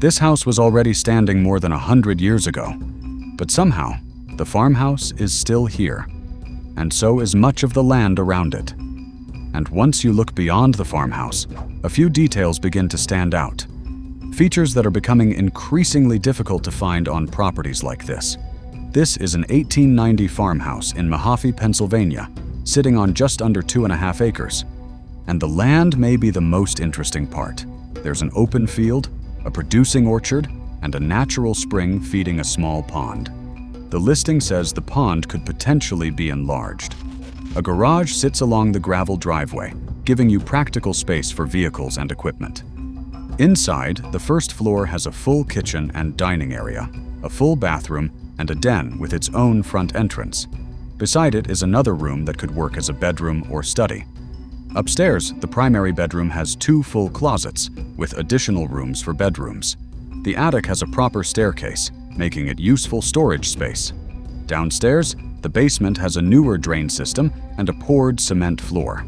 This house was already standing more than 100 years ago, but somehow, the farmhouse is still here, and so is much of the land around it. And once you look beyond the farmhouse, a few details begin to stand out. Features that are becoming increasingly difficult to find on properties like this. This is an 1890 farmhouse in Mahaffey, Pennsylvania, sitting on just under 2.5 acres. And the land may be the most interesting part. There's an open field, a producing orchard, and a natural spring feeding a small pond. The listing says the pond could potentially be enlarged. A garage sits along the gravel driveway, giving you practical space for vehicles and equipment. Inside, the first floor has a full kitchen and dining area, a full bathroom, and a den with its own front entrance. Beside it is another room that could work as a bedroom or study. Upstairs, the primary bedroom has 2 full closets, with additional rooms for bedrooms. The attic has a proper staircase, making it useful storage space. Downstairs, the basement has a newer drain system and a poured cement floor.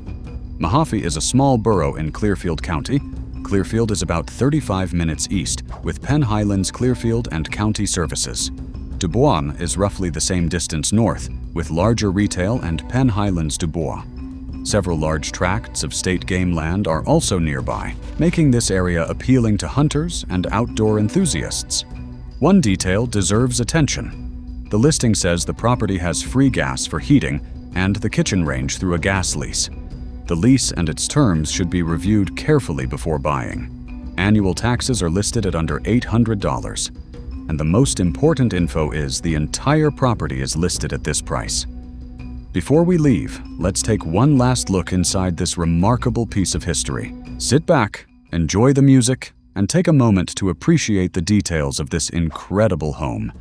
Mahaffey is a small borough in Clearfield County. Clearfield is about 35 minutes east, with Penn Highlands Clearfield and county services. Dubois is roughly the same distance north, with larger retail and Penn Highlands Dubois. Several large tracts of state game land are also nearby, making this area appealing to hunters and outdoor enthusiasts. One detail deserves attention. The listing says the property has free gas for heating and the kitchen range through a gas lease. The lease and its terms should be reviewed carefully before buying. Annual taxes are listed at under $800. And the most important info is the entire property is listed at this price. Before we leave, let's take one last look inside this remarkable piece of history. Sit back, enjoy the music, and take a moment to appreciate the details of this incredible home.